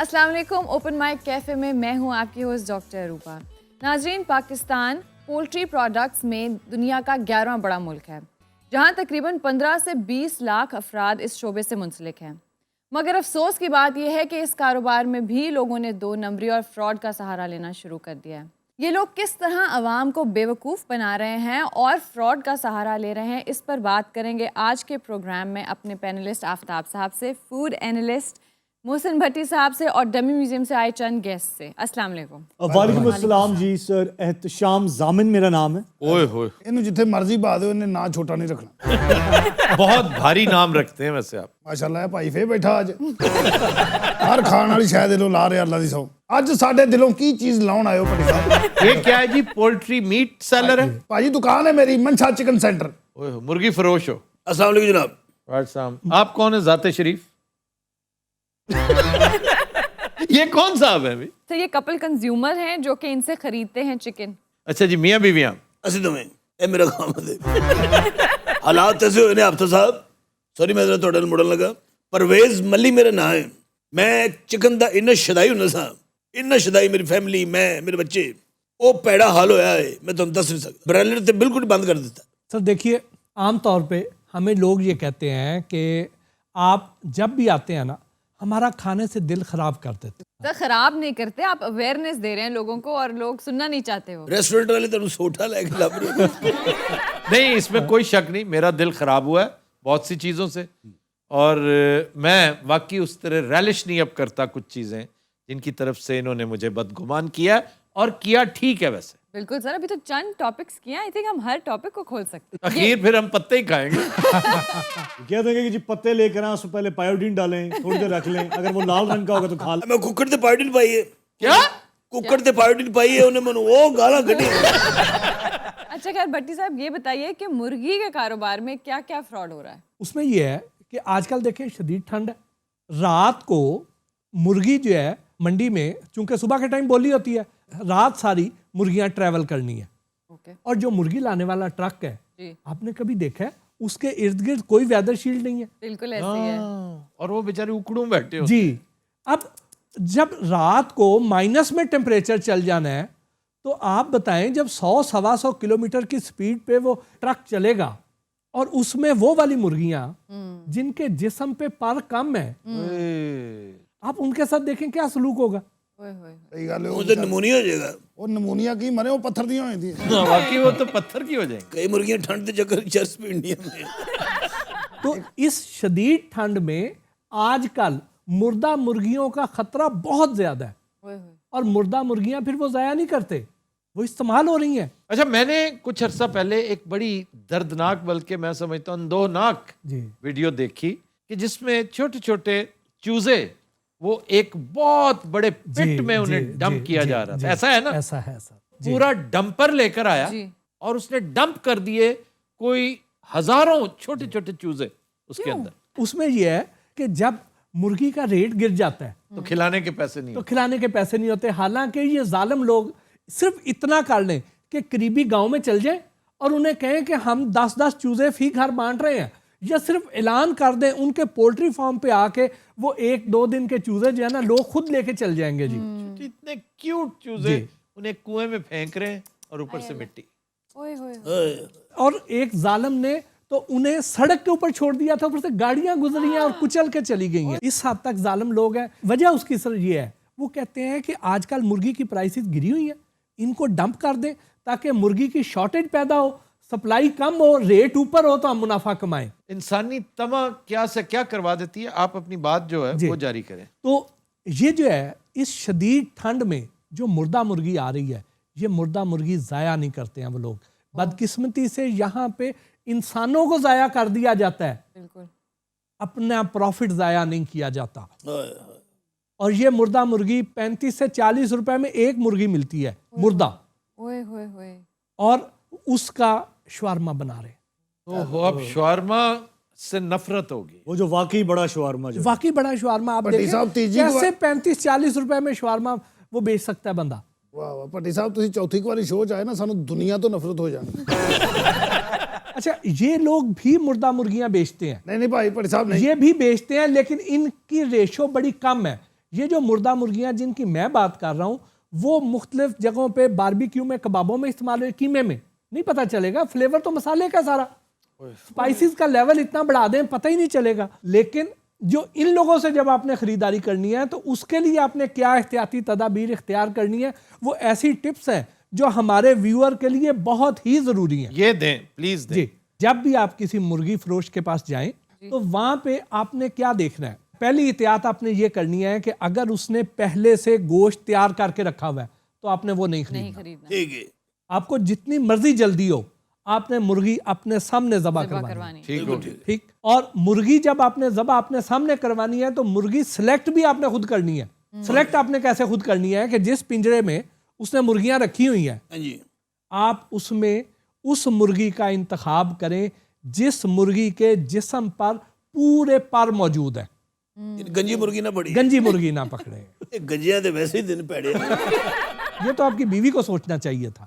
السلام علیکم. Open mic cafe میں میں ہوں آپ کی ہوسٹ ڈاکٹر روپا. ناظرین, پاکستان پولٹری پروڈکٹس میں دنیا کا 11واں بڑا ملک ہے, جہاں تقریباً 15 سے 20 لاکھ افراد اس شعبے سے منسلک ہیں. مگر افسوس کی بات یہ ہے کہ اس کاروبار میں بھی لوگوں نے 2 نمبری اور فراڈ کا سہارا لینا شروع کر دیا ہے. یہ لوگ کس طرح عوام کو بیوقوف بنا رہے ہیں اور فراڈ کا سہارا لے رہے ہیں, اس پر بات کریں گے آج کے پروگرام میں اپنے پینلسٹ آفتاب صاحب سے, فوڈ اینالسٹ محسن بھٹی صاحب سے اور ڈمی میوزیم سے آئے چند گیسٹ سے. السلام علیکم. وعلیکم السلام جی سر. احتشام ضامن میرا نام ہے. اوئے ہوئے, انہوں جتھے مرضی بہا دو, انہیں نا چھوٹا نہیں رکھنا. بہت بھاری نام رکھتے ہیں ویسے آپ. ماشاءاللہ ہے بھائی فے بیٹھا اج ہر کھان والی شاید دلوں لا رہے اللہ دی سو. اج ساڈے دلوں کی چیز لاؤن آئے ہو بھٹی صاحب؟ یہ کیا ہے جی؟ پولٹری میٹ سیلر ہے بھائی, دکان ہے میری منشا چکن سینٹر. اوئے ہوئے, مرغی فروش ہو. السلام علیکم جناب. السلام. آپ کون ہے ذات شریف؟ یہ کون صاحب ہے ابھی؟ سر یہ کپل کنزیومر ہیں جو کہ ان سے خریدتے ہیں چکن. اچھا جی, میاں بیویاں. اسی تو میں اے میرا کام ہے. حالات ایسے ہوئے نے آفتاب صاحب, سوری میں ذرا تھوڑا مڑن لگا. پرویز ملی میرا نام ہے. میں چکن دا اننا شدائی ہونا سا, اننا شدائی میری فیملی, میں میرے بچے, وہ پیڑا حال ہویا ہے میں تم دس نہیں سکتا. برائلر تے بالکل بند کر دیتا. سر دیکھیے, عام طور پہ ہمیں لوگ یہ کہتے ہیں کہ آپ جب بھی آتے ہیں نا ہمارا کھانے سے دل خراب کر دیتے. سر خراب نہیں کرتے, آپ اویئرنیس دے رہے ہیں لوگوں کو اور لوگ سننا نہیں چاہتے ہو. ریسٹورنٹ والے تم سوٹا لے کے لب رہے. نہیں, اس میں کوئی شک نہیں, میرا دل خراب ہوا ہے بہت سی چیزوں سے, اور میں واقعی اس طرح ریلش نہیں اب کرتا کچھ چیزیں جن کی طرف سے انہوں نے مجھے بدگمان کیا, اور کیا ٹھیک ہے ویسے. بالکل سر, ابھی تو چند ٹاپکس کیا, آئی تھنک ہم ہر ٹاپک کو کھول سکتے ہیں. اخیر پھر ہم پتے ہی کھائیں گے. کہہ دیں گے کہ جی پتے لے کر اس سے پہلے پائیوڈین ڈالیں, تھوڑی دیر رکھ لیں, اگر وہ لال رنگ کا ہوگا تو کھا لیں. میں ککڑ تے پائیوڈین پائی ہے. کیا ککڑ تے پائیوڈین پائی ہے انہیں, منو وہ گالا کھڑی. اچھا خیر بھٹی صاحب یہ بتائیے کہ مرغی کے کاروبار میں کیا کیا فراڈ ہو رہا ہے؟ اس میں یہ ہے کہ آج کل دیکھیں شدید ٹھنڈ ہے, رات کو مرغی جو ہے منڈی میں, چونکہ صبح کے ٹائم بولی ہوتی ہے, رات ساری مرغیاں ٹریول کرنی ہے. اور جو مرغی لانے والا ٹرک ہے, آپ نے کبھی دیکھا ہے اس کے ارد گرد کوئی ویدر شیلڈ نہیں ہے؟ بالکل ایسے ہی ہے. اور وہ بیچارے اکڑوں بیٹھے ہو. جی, اب جب رات کو مائنس میں ٹیمپریچر چل جانا ہے تو آپ بتائیں, جب 100-125 کلومیٹر کی سپیڈ پہ وہ ٹرک چلے گا, اور اس میں وہ والی مرغیاں جن کے جسم پہ پر کم ہے, آپ ان کے ساتھ دیکھیں کیا سلوک ہوگا. صحیح گل ہے, وہ تو نمونیا ہو جائے گا. وہ نمونیا کی مرے, وہ پتھر دیاں ہوئی تھی. واقعی وہ تو پتھر کی ہو جائیں گے. کئی مرغیاں ٹھنڈ کے چکر چرس پہ انڈیا میں. تو اس شدید ٹھنڈ میں آج کل مردہ مرغیوں کا خطرہ بہت زیادہ ہے, اور مردہ مرغیاں پھر وہ ضائع نہیں کرتے, وہ استعمال ہو رہی ہیں. اچھا, میں نے کچھ عرصہ پہلے ایک بڑی دردناک, بلکہ میں سمجھتا ہوں اندوہناک ویڈیو دیکھی کہ جس میں چھوٹے چھوٹے چوزے وہ ایک بہت بڑے پٹ میں انہیں ڈمپ کیا جا رہا تھا. ایسا ہے نا؟ ایسا ہے سر. پورا ڈمپر لے کر آیا اور اس نے ڈمپ کر دیے کوئی ہزاروں چھوٹے چھوٹے چوزے اس کے اندر. اس میں یہ ہے کہ جب مرغی کا ریٹ گر جاتا ہے تو کھلانے کے پیسے نہیں تو کھلانے کے پیسے نہیں ہوتے. حالانکہ یہ ظالم لوگ صرف اتنا کر لیں کہ قریبی گاؤں میں چل جائیں اور انہیں کہیں کہ ہم 10-10 چوزے فی گھر بانٹ رہے ہیں, یا صرف اعلان کر دیں ان کے پولٹری فارم پہ آ کے, وہ 1-2 دن کے چوزے جو ہے نا لوگ خود لے کے چل جائیں گے. جی اتنے کیوٹ چوزے انہیں کنویں میں پھینک رہے ہیں, اور اوپر سے مٹی. اور ایک ظالم نے تو انہیں سڑک کے اوپر چھوڑ دیا تھا, اوپر سے گاڑیاں گزری ہیں اور کچل کے چلی گئی ہیں. اس حد تک ظالم لوگ ہیں. وجہ اس کی سر یہ ہے, وہ کہتے ہیں کہ آج کل مرغی کی پرائسز گری ہوئی ہیں, ان کو ڈمپ کر دیں تاکہ مرغی کی شارٹیج پیدا ہو, سپلائی کم ہو, ریٹ اوپر ہو تو ہم منافع کمائیں. انسانی طمع کیا سے کیا کروا دیتی ہے. آپ اپنی بات جو ہے وہ جاری کریں. تو یہ جو ہے اس شدید ٹھنڈ میں جو مردہ مرغی آ رہی ہے, یہ مردہ مرغی ضائع نہیں کرتے ہیں وہ لوگ. بدقسمتی سے یہاں پہ انسانوں کو ضائع کر دیا جاتا ہے, بالکل اپنا پروفٹ ضائع نہیں کیا جاتا. اور یہ مردہ مرغی 35 سے 40 روپے میں ایک مرغی ملتی ہے مردہ, اور اس کا شوارما بنا رہے. تو اب شوارما سے نفرت ہوگی. وہ جو واقعی بڑا شوارما, جو واقعی بڑا شوارما, آپ دیکھیں کیسے 35-40 روپے میں شوارما وہ بیچ سکتا ہے بندہ. واہ واہ بھٹی صاحب, تسی چوتھی والی شو چاہے نا, سانو دنیا تو نفرت ہو جانی. اچھا, یہ لوگ بھی مردہ مرغیاں بیچتے ہیں. نہیں بھائی بھٹی صاحب نہیں, یہ بھی بیچتے ہیں, لیکن ان کی ریشو بڑی کم ہے, یہ جو مردہ مرغیاں جن کی میں بات کر رہا ہوں وہ مختلف جگہوں پہ باربیکیو میں کبابوں میں استعمال ہوئے, قیمے میں نہیں پتہ چلے گا, فلیور تو مسالے کا سارا, اسپائسیز کا لیول اتنا بڑھا دیں پتہ ہی نہیں چلے گا. لیکن جو ان لوگوں سے جب آپ نے خریداری کرنی ہے تو اس کے لیے آپ نے کیا احتیاطی تدابیر اختیار کرنی ہے, وہ ایسی ٹپس ہیں جو ہمارے ویور کے لیے بہت ہی ضروری ہیں. یہ دیں پلیز دیں. جی, جب بھی آپ کسی مرغی فروش کے پاس جائیں تو وہاں پہ آپ نے کیا دیکھنا ہے, پہلی احتیاط آپ نے یہ کرنی ہے کہ اگر اس نے پہلے سے گوشت تیار کر کے رکھا ہوا ہے تو آپ نے وہ نہیں خریدنا. ٹھیک ہے, آپ کو جتنی مرضی جلدی ہو آپ نے مرغی اپنے سامنے ذبح کروانی. ٹھیک, اور مرغی جب آپ نے ذبح اپنے سامنے کروانی ہے تو مرغی سلیکٹ بھی آپ نے خود کرنی ہے. سلیکٹ آپ نے کیسے خود کرنی ہے کہ جس پنجرے میں اس نے مرغیاں رکھی ہوئی ہیں آپ اس میں اس مرغی کا انتخاب کریں جس مرغی کے جسم پر پورے پر موجود ہے. گنجی مرغی نہ پڑی, گنجی مرغی نہ پکڑے. گنجیاں تو ویسے ہی دن پیڑے. یہ تو آپ کی بیوی کو سوچنا چاہیے تھا.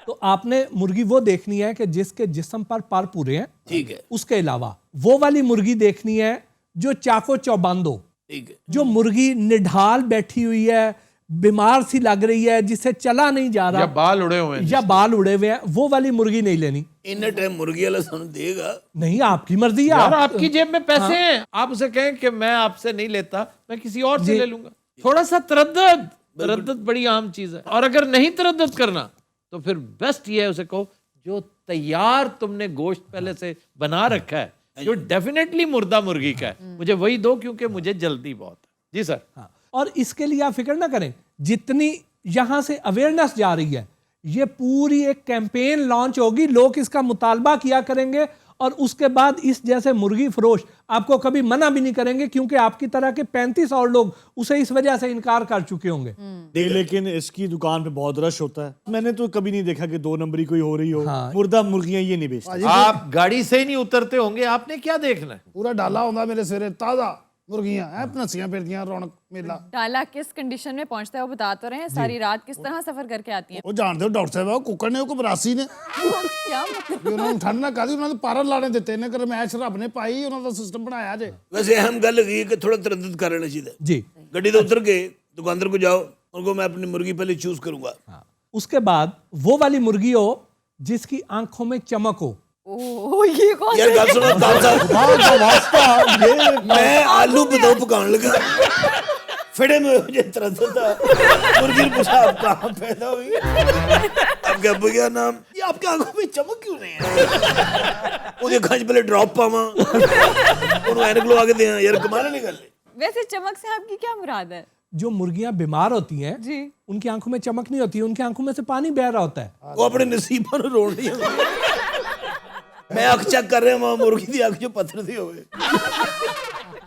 تو آپ نے مرغی وہ دیکھنی ہے کہ جس کے جسم پر پورے ہیں. ٹھیک ہے, اس کے علاوہ وہ والی مرغی دیکھنی ہے جو چاقو چوبند ہو. ٹھیک ہے, جو مرغی نڈھال بیٹھی ہوئی ہے, بیمار سی لگ رہی ہے, جس سے چلا نہیں جا رہا, یا بال اڑے ہوئے ہیں, یا بال اڑے ہوئے ہیں, وہ والی مرغی نہیں لینی. ان ٹائم مرغی والا سانو دے گا نہیں, آپ کی مرضی ہے. یار آپ کی جیب میں پیسے ہیں, آپ اسے کہیں کہ میں آپ سے نہیں لیتا, میں کسی اور سے لے لوں گا. تھوڑا سا تردد بڑی عام چیز ہے. اور اگر نہیں تردد کرنا تو پھر بیسٹ یہ ہے اسے کہو جو تیار تم نے گوشت پہلے سے بنا رکھا ہے جو ڈیفینیٹلی مردہ مرغی کا ہے, مجھے وہی دو کیونکہ مجھے جلدی بہت ہے. جی سر. اور اس کے لیے آپ فکر نہ کریں, جتنی یہاں سے اویئرنیس جا رہی ہے یہ پوری ایک کیمپین لانچ ہوگی, لوگ اس کا مطالبہ کیا کریں گے اور اس کے بعد اس جیسے مرغی فروش آپ کو کبھی منع بھی نہیں کریں گے کیونکہ آپ کی طرح کے 35 اور لوگ اسے اس وجہ سے انکار کر چکے ہوں گے. لیکن اس کی دکان پہ بہت رش ہوتا ہے, میں نے تو کبھی نہیں دیکھا کہ 2 نمبری کوئی ہو رہی ہو. مردہ مرغیاں یہ نہیں بیچتے. آپ گاڑی سے ہی نہیں اترتے ہوں گے, آپ نے کیا دیکھنا ہے. پورا ڈالا ہوتا میرے سویرے تازہ مرغیاں ہیں, پنسیاں پھرتیاں, رونق میلہ. ڈالا کس کنڈیشن میں پہنچتا ہے وہ بتا تو رہے ہیں, ساری رات کس طرح سفر کر کے آتی ہیں. وہ جانتے ہو ڈاکٹر صاحب ککڑ نے براسی نے کیا مطلب, انہوں نے ٹھنڈ نہ کہا انہوں نے پارا لانے دیتے نے کر میچ رب نے پائی انہوں نے سسٹم بنایا جے. ویسے اہم گل ہے کہ تھوڑا تردد کر لینا چاہیے. جی, گڈی تو اتر کے دکاندار کو جاؤ ان کو میں اپنی مرغی پہلے چوز کروں گا. اس کے بعد وہ والی مرغی ہو جس کی آنکھوں میں چمک ہو. یہ کون یار گل سنو میں آلو بتاؤ پکان لگا فڑے میں مجھے تردد تھا. مرغی نے پوچھا آپ کہاں پیدا ہوئی, آپ کے ابو کیا نام, یہ آپ کی آنکھوں میں چمک کیوں نہیں ہے. وہ دیکھا پہلے ڈراپ پاواں انہوں اینک لو آگے دیا. یار کمال نہیں گل. ویسے چمک سے آپ کی کیا مراد ہے. جو مرغیاں بیمار ہوتی ہیں جی, ان کی آنکھوں میں چمک نہیں ہوتی, ان کی آنکھوں میں سے پانی بہ رہا ہوتا ہے. وہ اپنے نصیبوں نے روڑ دیا. میں اکھ چیک کر رہا ہوں مرغی دی اکھ جو پتھر دی ہوئے.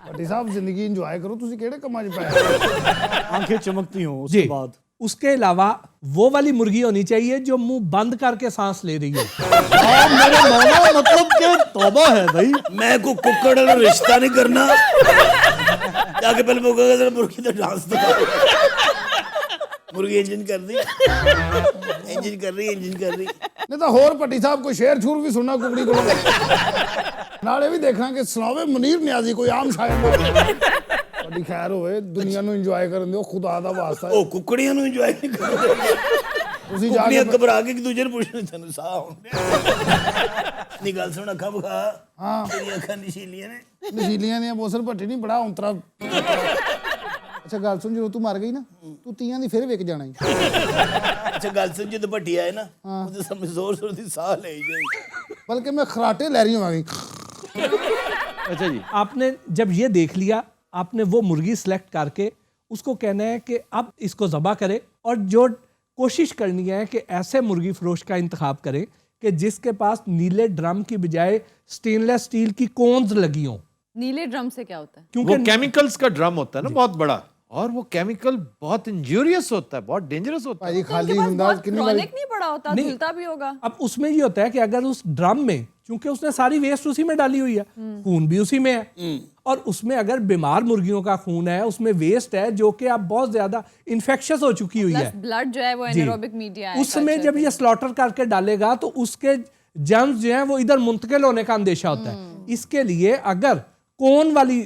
بھٹی صاحب زندگی انجوائے کرو, تسی کیڑے کماں چ پائے آنکھیں چمکتی ہوں. اس کے بعد اس کے علاوہ وہ والی مرغی ہونی چاہیے جو منہ بند کر کے سانس لے رہی ہو. میرے مولا مطلب کہ توبہ ہے بھائی, میں کو ککڑ والا رشتہ نہیں کرنا. جا کے پہلے وہ کہا ذرا مرغی تو ڈانس دکھا. مرغی انجن کر رہی نہیں تو ہور پٹی صاحب کوئی شعر چھور بھی سننا ککڑی کو نالے بھی دیکھنا کہ سناوے منیر نیازی کوئی عام شاعر نہ بڑی خیر ہوئے دنیا نو انجوائے کرن دیو خدا دا واسطہ. او ککڑیاں نو انجوائے نہیں کرتے, تسی جا کے ککڑیاں گھبرا کے ایک دوجے نوں پوچھنے تینوں ساہ ہوندے. نی گل سن اکھاں بکھا. ہاں تیری اکھاں نشیلیاں نے. نشیلیاں نے بوسر پٹی نہیں بڑا اونترا. اچھا گل سن جو تو مر گئی نا تو تیاں دی پھر وک جانا. اچھا گل سن جے بٹی آئے نا او سمجھ زور زور دی ساہ لے جائے, بلکہ میں خراٹے لہری ہوں گئی. اچھا جی, آپ نے جب یہ دیکھ لیا آپ نے وہ مرغی سلیکٹ کر کے اس کو کہنا ہے کہ اب اس کو ذبح کرے, اور جو کوشش کرنی ہے کہ ایسے مرغی فروش کا انتخاب کرے کہ جس کے پاس نیلے ڈرم کی بجائے سٹین لیس سٹیل کی کونز لگی ہوں. نیلے ڈرم سے کیا ہوتا ہے. وہ کیونکہ کیمیکلز کا ڈرم ہوتا ہے نا بہت بڑا, اور وہ کیمیکل بہت انجوریس ہوتا ہے, بہت ڈینجرس ہوتا ہے. بھائی خالی ہوندا کنی بار کرونک نہیں پڑا ہوتا, دھلتا بھی ہوگا. اب اس میں یہ ہوتا ہے کہ اگر اس ڈرم میں, چونکہ اس نے ساری ویسٹ اسی میں ڈالی ہوئی ہے, خون بھی اسی میں ہے, اور اس میں اگر بیمار مرغیوں کا خون ہے, اس میں ویسٹ ہے جو کہ اب بہت زیادہ انفیکشس ہو چکی ہوئی ہے, بلڈ جو ہے وہ انیروبک میڈیا ہے, اس میں جب یہ سلاٹر کر کے ڈالے گا تو اس کے جرمز جو ہیں وہ ادھر منتقل ہونے کا اندیشہ ہوتا ہے. اس کے لیے اگر کون والی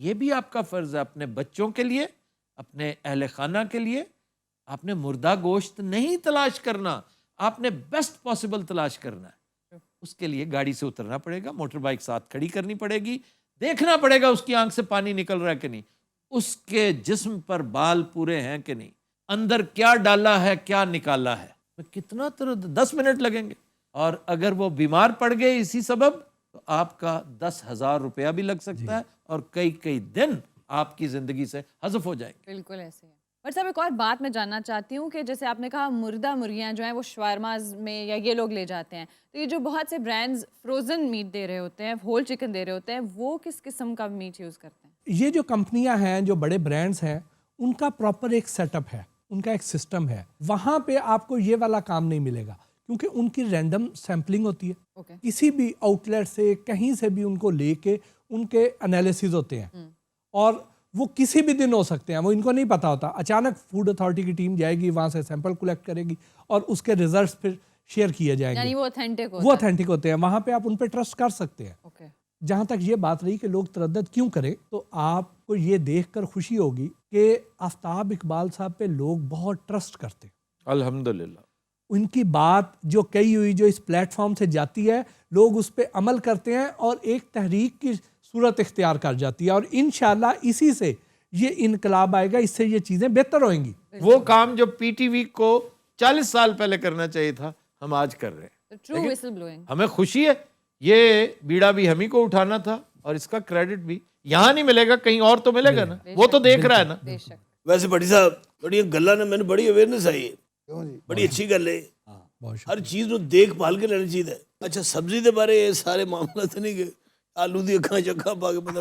یہ بھی آپ کا فرض ہے اپنے بچوں کے لیے, اپنے اہل خانہ کے لیے. آپ نے مردہ گوشت نہیں تلاش کرنا, آپ نے بیسٹ پاسبل تلاش کرنا ہے. اس کے لیے گاڑی سے اترنا پڑے گا, موٹر بائک ساتھ کھڑی کرنی پڑے گی, دیکھنا پڑے گا اس کی آنکھ سے پانی نکل رہا ہے کہ نہیں, اس کے جسم پر بال پورے ہیں کہ نہیں, اندر کیا ڈالا ہے کیا نکالا ہے. کتنا 10 منٹ لگیں گے, اور اگر وہ بیمار پڑ گئے اسی سبب تو آپ کا 10,000 روپیہ بھی لگ سکتا ہے, اور کئی دن آپ کی زندگی سے حذف ہو جائیں گے. بالکل ایسے ہے. اور صاحب ایک اور بات میں جاننا چاہتی ہوں کہ جیسے آپ نے کہا مردہ مرغیاں جو ہیں وہ شوارماز میں یا یہ لوگ لے جاتے ہیں, تو یہ جو بہت سے برانڈز فروزن میٹ دے رہے ہوتے ہیں, ہول چکن دے رہے ہوتے ہیں, وہ کس قسم کا میٹ یوز کرتے ہیں؟ یہ جو کمپنیاں ہیں, جو بڑے برانڈز ہیں, ان کا پراپر ایک سیٹ اپ ہے, ان کا ایک سسٹم ہے. وہاں پہ آپ کو یہ والا کام نہیں ملے گا, کیونکہ ان کی رینڈم سیمپلنگ ہوتی ہے. کسی بھی آؤٹ لیٹ سے کہیں سے بھی ان کو لے کے ان کے انالیسز ہوتے ہیں, اور وہ کسی بھی دن ہو سکتے ہیں, وہ ان کو نہیں پتا ہوتا. اچانک فوڈ اتھارٹی کی ٹیم جائے گی, وہاں سے سیمپل کلیکٹ کرے گی, اور اس کے ریزلٹس پھر شیئر کیے جائیں گے. یعنی وہ اوتھینٹک ہوتے ہیں, وہاں پہ آپ ان پہ ٹرسٹ کر سکتے ہیں. جہاں تک یہ بات رہی کہ لوگ تردد کیوں کریں, تو آپ کو یہ دیکھ کر خوشی ہوگی کہ آفتاب اقبال صاحب پہ لوگ بہت ٹرسٹ کرتے ہیں. الحمدللہ. ان کی بات جو کہی ہوئی جو اس پلیٹ فارم سے جاتی ہے, لوگ اس پہ عمل کرتے ہیں, اور ایک تحریک کی صورت اختیار کر جاتی ہے, اور انشاءاللہ اسی سے یہ انقلاب آئے گا, اس سے یہ چیزیں بہتر ہوئیں گی. وہ کام جو پی ٹی وی کو 40 سال پہلے کرنا چاہیے تھا, ہم آج کر رہے ہیں. ٹرو وسل بلوئنگ. ہمیں خوشی ہے, یہ بیڑا بھی ہم ہی کو اٹھانا تھا, اور اس کا کریڈٹ بھی یہاں نہیں ملے گا, کہیں اور تو ملے گا نا, وہ تو دیکھ رہا ہے نا. ویسے بھٹی صاحب تھوڑی گلاں نے مینوں بڑی اویئرنیس آئی ہے, بڑی اچھی گل ہے. ہر چیز نو دیکھ بھال کے لینا چاہیے. اچھا سبزی دے بارے یہ سارے معاملہ تو نہیں کہ آلو دی اکھاں چکھاں پا کے بندہ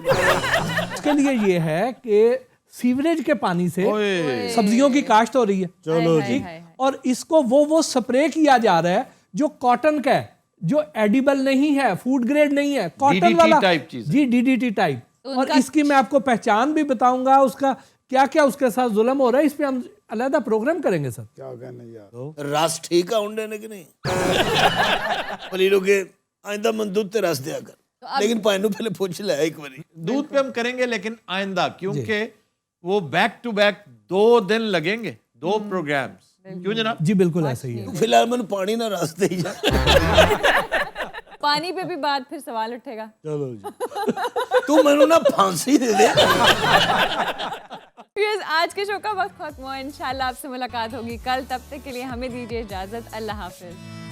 اس کے لیے یہ ہے کہ سیوریج کے پانی سے سبزیوں کی کاشت ہو رہی ہے, چلو ٹھیک, اور اس کو وہ سپرے کیا جا رہا ہے جو کاٹن کا ہے, جو ایڈیبل نہیں ہے, فوڈ گریڈ نہیں ہے, کاٹن والا, جی DDT ٹائپ. اور اس کی میں آپ کو پہچان بھی بتاؤں گا, اس کا کیا کیا اس کے ساتھ ظلم ہو رہا ہے, اس پہ ہم علیحدہ پروگرام کریں گے سر. کیا کہنا یار, رس ٹھیک آن ڈے نے کہ نہیں, پلیروں کے آئندہ من دودھ تے رس دیا کر, لیکن پائنوں پہلے پوچھ لیا ایک باری. دودھ پہ ہم کریں گے لیکن آئندہ, کیونکہ وہ بیک ٹو بیک 2 دن لگیں گے, 2 پروگرامز. کیوں جناب؟ جی بالکل ایسا ہی ہے. فی الحال من پانی نہ رس دے جا. پانی پہ بھی بات پھر سوال اٹھے گا. چلو جی, تو مینوں نہ پھانسی دے دے. آج کے شو کا وقت ختم ہوا, انشاءاللہ آپ سے ملاقات ہوگی کل. تب تک کے لیے ہمیں دیجیے اجازت. اللہ حافظ.